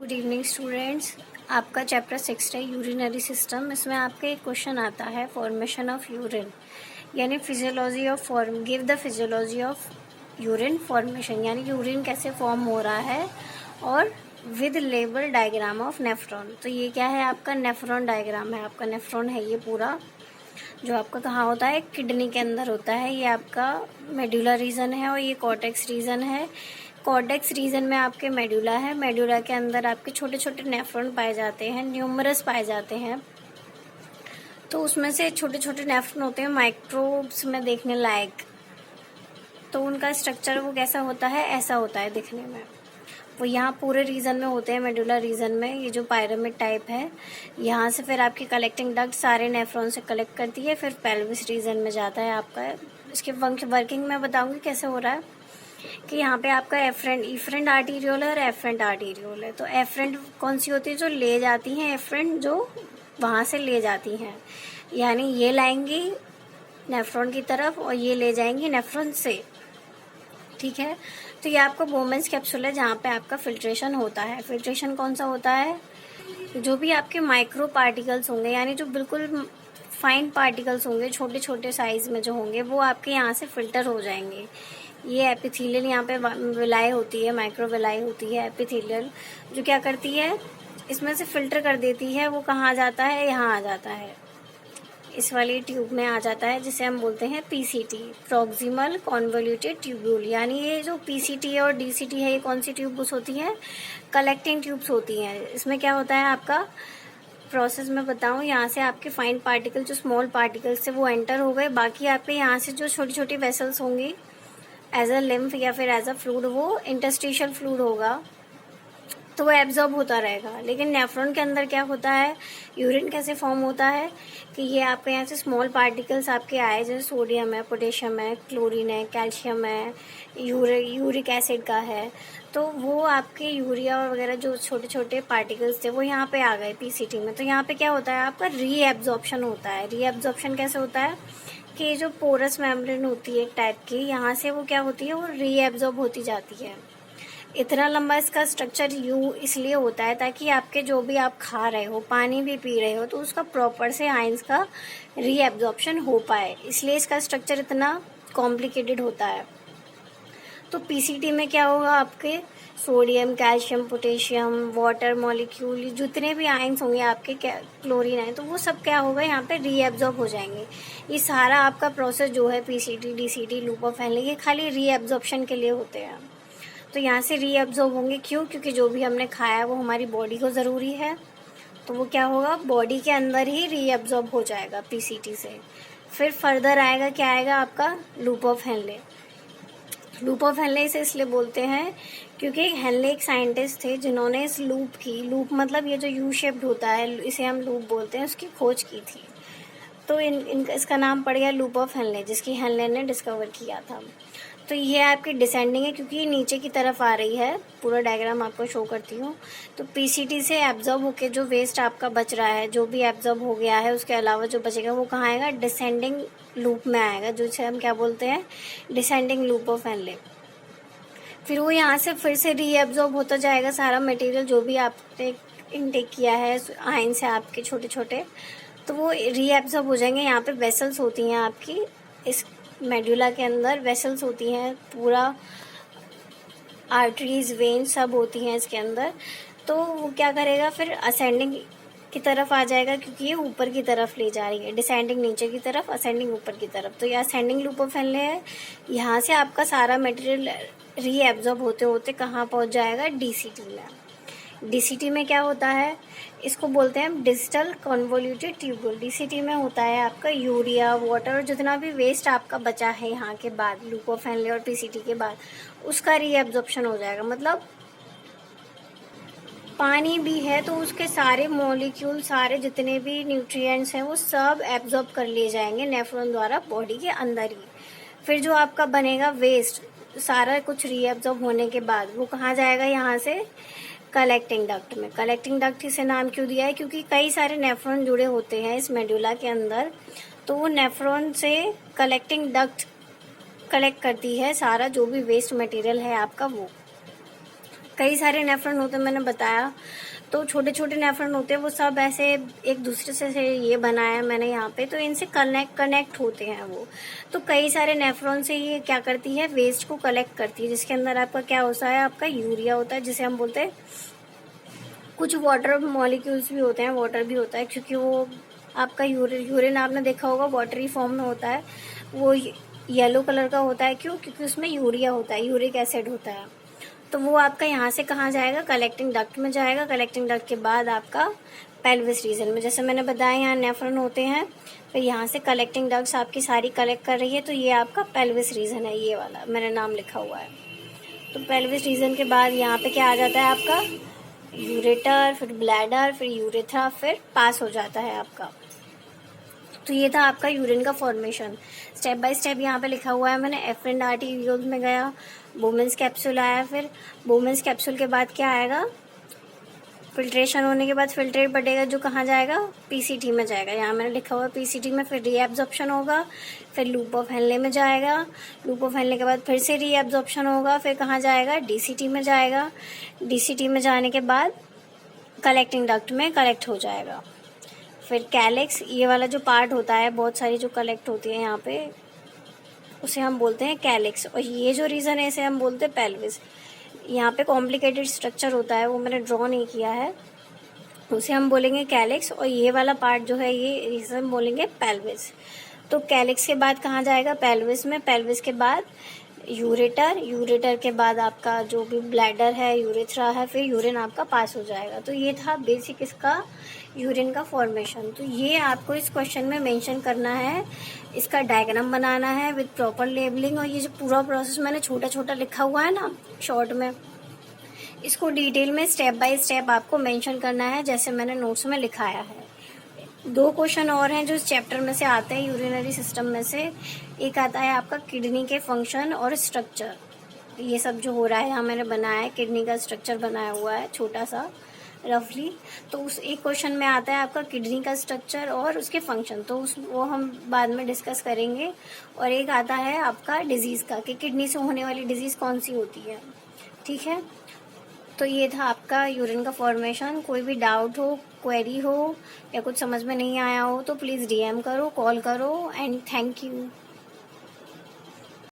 Good evening students. आपका chapter 6 है urinary system. इसमें आपका एक क्वेश्चन आता है फॉर्मेशन ऑफ यूरिन, यानी physiology of form. Give the physiology of urine formation, यानी यूरिन कैसे फॉर्म हो रहा है, और with label diagram of nephron. तो ये क्या है, आपका नेफ्रॉन डायग्राम है। आपका नेफ्रॉन है ये पूरा, जो आपका कहाँ होता है, किडनी के अंदर होता है। ये आपका मेडुला रीजन है और ये कॉर्टेक्स रीजन है। कॉर्टेक्स रीजन में आपके मेडुला है। मेडुला के अंदर आपके छोटे छोटे नेफ्रॉन पाए जाते हैं, न्यूमरस पाए जाते हैं। तो उसमें से छोटे छोटे नेफ्रॉन होते हैं माइक्रोब्स में देखने लायक। तो उनका स्ट्रक्चर वो कैसा होता है, ऐसा होता है दिखने में। वो यहाँ पूरे रीजन में होते हैं, मेडुला रीजन में। ये जो पायरामिड टाइप है, यहाँ से फिर आपकी कलेक्टिंग डक्ट सारे नेफ्रॉन से कलेक्ट करती है, फिर पेल्विस रीजन में जाता है आपका। इसकी वर्किंग मैं बताऊंगी कैसे हो रहा है। कि यहाँ पे आपका इफरेंट आर्टीरियोल है और एफरेंट आर्टीरियोल है। तो एफरेंट कौन सी होती है, जो ले जाती हैं, एफरेंट जो वहाँ से ले जाती हैं, यानी ये लाएंगी नेफ्रॉन की तरफ और ये ले जाएंगी नेफ्रॉन से। ठीक है, तो ये आपका बोमेंस कैप्सूल है, जहाँ पे आपका फिल्ट्रेशन होता है। फिल्ट्रेशन कौन सा होता है, जो भी आपके माइक्रो पार्टिकल्स होंगे, यानी जो बिल्कुल फाइन पार्टिकल्स होंगे, छोटे छोटे साइज में जो होंगे, वो आपके यहाँ से फिल्टर हो जाएंगे। ये एपिथेलियल, यहाँ पे विलाई होती है, माइक्रो विलाई होती है एपिथेलियल, जो क्या करती है, इसमें से फिल्टर कर देती है। वो कहाँ आ जाता है, यहाँ आ जाता है, इस वाली ट्यूब में आ जाता है, जिसे हम बोलते हैं पीसीटी, प्रॉक्सिमल कॉन्वोल्यूटेड ट्यूब्यूल। यानी ये जो पीसीटी और डीसीटी है, ये कौन सी ट्यूब्स होती हैं, कलेक्टिंग ट्यूब्स होती हैं। इसमें क्या होता है, आपका प्रोसेस में बताऊं, यहाँ से आपके फाइन पार्टिकल, जो स्मॉल पार्टिकल्स थे, वो एंटर हो गए। बाकी आपके यहाँ से जो छोटी छोटी वेसल्स होंगी, एज अ लिम्फ या फिर एज अ फ्लूइड, वो इंटरस्टिशियल फ्लूइड होगा, तो वो एब्जॉर्ब होता रहेगा। लेकिन नेफ्रॉन के अंदर क्या होता है, यूरिन कैसे फॉर्म होता है, कि ये आपके यहाँ से स्मॉल पार्टिकल्स आपके आए, जैसे सोडियम है, पोटेशियम है, क्लोरीन है, कैल्शियम है, यूरिक एसिड का है। तो वो आपके यूरिया वगैरह जो छोटे छोटे पार्टिकल्स थे, वो यहाँ पे आ गए पीसीटी में। तो यहाँ पे क्या होता है, आपका रीएब्जॉर्प्शन होता है। रीएब्जॉर्प्शन कैसे होता है, कि जो पोरस मेम्ब्रेन होती है एक टाइप की, यहाँ से वो क्या होती है, वो रीएब्जॉर्ब होती जाती है। इतना लंबा इसका स्ट्रक्चर यूं इसलिए होता है, ताकि आपके जो भी आप खा रहे हो, पानी भी पी रहे हो, तो उसका प्रॉपर से आयंस का रीएब्जॉर्प्शन हो पाए, इसलिए इसका स्ट्रक्चर इतना कॉम्प्लिकेटेड होता है। तो पीसीटी में क्या होगा, आपके sodium, calcium, potassium, water molecule, जितने भी आयंस होंगे आपके, क्लोरीन है, तो वो सब क्या होगा, यहाँ पे रीएब्जॉर्ब हो जाएंगे। ये सारा आपका प्रोसेस जो है PCT, DCT, loop of Henle, ये खाली रीएब्जॉर्प्शन के लिए होते हैं। तो यहाँ से रीएब्जॉर्ब होंगे, क्यों, क्योंकि जो भी हमने खाया वो हमारी बॉडी को ज़रूरी है। तो वो क्या होगा, बॉडी के अंदर ही रीएब्जॉर्ब हो जाएगा पीसीटी से। फिर फर्दर आएगा, क्या आएगा, आपका loop of Henle. Loop of Henle इसे इसलिए बोलते हैं क्योंकि हेनले एक साइंटिस्ट थे, जिन्होंने इस लूप मतलब ये जो यू शेप्ड होता है, इसे हम लूप बोलते हैं, उसकी खोज की थी। तो इसका नाम पड़ गया लूप ऑफ हेनले, जिसकी हेनले ने डिस्कवर किया था। तो ये आपकी डिसेंडिंग है, क्योंकि ये नीचे की तरफ आ रही है। पूरा डायग्राम आपको शो करती हूँ। तो पीसीटी से एब्जॉर्ब होके जो वेस्ट आपका बच रहा है, जो भी एब्जॉर्ब हो गया है, उसके अलावा जो बचेगा वो कहाँ आएगा, डिसेंडिंग लूप में आएगा, जिसे हम क्या बोलते हैं, डिसेंडिंग लूप ऑफ हेनले। फिर वो यहाँ से फिर से रीएब्जॉर्ब होता जाएगा सारा मटेरियल, जो भी आपने इनटेक किया है आयन से आपके छोटे छोटे, तो वो रीएब्जॉर्ब हो जाएंगे। यहाँ पे वेसल्स होती हैं आपकी, इस मेडुला के अंदर वेसल्स होती हैं, पूरा आर्टरीज, वेन सब होती हैं इसके अंदर। तो वो क्या करेगा, फिर असेंडिंग की तरफ आ जाएगा, क्योंकि ये ऊपर की तरफ ले जा रही है। डिसेंडिंग नीचे की तरफ, असेंडिंग ऊपर की तरफ। तो ये असेंडिंग लूप ऑफ हेनले है। यहाँ से आपका सारा मटेरियल रीएब्जॉर्ब होते होते कहाँ पहुँच जाएगा, डीसीटी में। डीसीटी में क्या होता है, इसको बोलते हैं डिस्टल कॉन्वोल्यूटेड ट्यूब्यूल। डीसीटी में होता है आपका यूरिया, वाटर और जितना भी वेस्ट आपका बचा है यहाँ के बाद, लूप ऑफ हेनले और पीसीटी के बाद, उसका रीएब्जॉर्प्शन हो जाएगा। मतलब पानी भी है तो उसके सारे मॉलिक्यूल, सारे जितने भी न्यूट्रिएंट्स हैं, वो सब एब्जॉर्ब कर लिए जाएंगे नेफ्रॉन द्वारा बॉडी के अंदर ही। फिर जो आपका बनेगा वेस्ट, सारा कुछ रीएब्जॉर्ब होने के बाद वो कहाँ जाएगा, यहाँ से कलेक्टिंग डक्ट में। कलेक्टिंग डक्ट इसे नाम क्यों दिया है, क्योंकि कई सारे नेफ्रॉन जुड़े होते हैं इस मेडुला के अंदर। तो वो नेफ्रॉन से कलेक्टिंग डक्ट कलेक्ट करती है सारा जो भी वेस्ट मटेरियल है आपका वो। कई सारे नेफ्रॉन होते हैं, मैंने बताया। तो छोटे छोटे नेफ्रॉन होते हैं, वो सब ऐसे एक दूसरे से ये बनाया मैंने यहाँ पे, तो इनसे कनेक्ट होते हैं वो। तो कई सारे नेफ्रॉन से ये क्या करती है, वेस्ट को कलेक्ट करती है, जिसके अंदर आपका क्या होता है, आपका यूरिया होता है, जिसे हम बोलते हैं। कुछ वाटर मॉलिक्यूल्स भी होते हैं, वाटर भी होता है, क्योंकि वो आपका यूरिन आपने देखा होगा वाटरी फॉर्म में होता है, वो येलो कलर का होता है। क्यों? क्योंकि उसमें यूरिया होता है, यूरिक एसिड होता है। तो वो आपका यहाँ से कहाँ जाएगा, कलेक्टिंग डक्ट में जाएगा। कलेक्टिंग डक्ट के बाद आपका पेल्विस रीजन में, जैसे मैंने बताया यहाँ नेफ्रॉन होते हैं, फिर यहाँ से कलेक्टिंग डक्ट्स आपकी सारी कलेक्ट कर रही है, तो ये आपका पेल्विस रीजन है, ये वाला मैंने नाम लिखा हुआ है। तो पेल्विस रीजन के बाद यहाँ पे क्या आ जाता है आपका, यूरेटर, फिर ब्लैडर, फिर यूरेथ्रा, फिर पास हो जाता है आपका। तो ये था आपका यूरिन का फॉर्मेशन। स्टेप बाय स्टेप यहाँ पे लिखा हुआ है मैंने। एफरेंट आर्टेरियोल्स में गया, बोमेंस कैप्सूल आया, फिर बोमेंस कैप्सूल के बाद क्या आएगा, फिल्ट्रेशन होने के बाद फिल्ट्रेट बढ़ेगा, जो कहाँ जाएगा, पीसीटी में जाएगा। यहाँ मैंने लिखा हुआ है पीसीटी में, फिर रीएब्जॉर्प्शन होगा, फिर लूप ऑफ हेनले में जाएगा। लूप ऑफ हेनले के बाद फिर से रीएब्जॉर्प्शन होगा, फिर कहाँ जाएगा, डीसीटी में जाएगा। डीसीटी में जाने के बाद कलेक्टिंग डक्ट में कलेक्ट हो जाएगा। फिर कैलिक्स, ये वाला जो पार्ट होता है, बहुत सारी जो कलेक्ट होती है यहाँ पे, उसे हम बोलते हैं कैलिक्स। और ये जो रीजन है, इसे हम बोलते हैं पेल्विस। यहाँ पे कॉम्प्लिकेटेड स्ट्रक्चर होता है, वो मैंने ड्रॉ नहीं किया है, उसे हम बोलेंगे कैलिक्स। और ये वाला पार्ट जो है, ये रीजन बोलेंगे पेल्विस। तो कैलिक्स के बाद कहाँ जाएगा, पेल्विस में। पेल्विस के बाद यूरेटर, यूरेटर के बाद आपका जो भी ब्लैडर है, यूरेथ्रा है, फिर यूरिन आपका पास हो जाएगा। तो ये था बेसिक इसका यूरिन का फॉर्मेशन। तो ये आपको इस क्वेश्चन में मेंशन करना है, इसका डायग्राम बनाना है विद प्रॉपर लेबलिंग। और ये जो पूरा प्रोसेस मैंने छोटा छोटा लिखा हुआ है ना शॉर्ट में, इसको डिटेल में स्टेप बाय स्टेप आपको मेंशन करना है, जैसे मैंने नोट्स में लिखाया है। 2 क्वेश्चन और हैं जो इस चैप्टर में से आते हैं, यूरिनरी सिस्टम में से। एक आता है आपका किडनी के फंक्शन और स्ट्रक्चर। ये सब जो हो रहा है यहाँ मैंने बनाया है, किडनी का स्ट्रक्चर बनाया हुआ है छोटा सा रफली। तो उस एक क्वेश्चन में आता है आपका किडनी का स्ट्रक्चर और उसके फंक्शन, तो वो हम बाद में डिस्कस करेंगे। और एक आता है आपका डिजीज़ का, कि किडनी से होने वाली डिजीज़ कौन सी होती है। ठीक है, तो ये था आपका यूरिन का फॉर्मेशन। कोई भी डाउट हो, क्वेरी हो, या कुछ समझ में नहीं आया हो, तो प्लीज़ डीएम करो, कॉल करो। And thank you.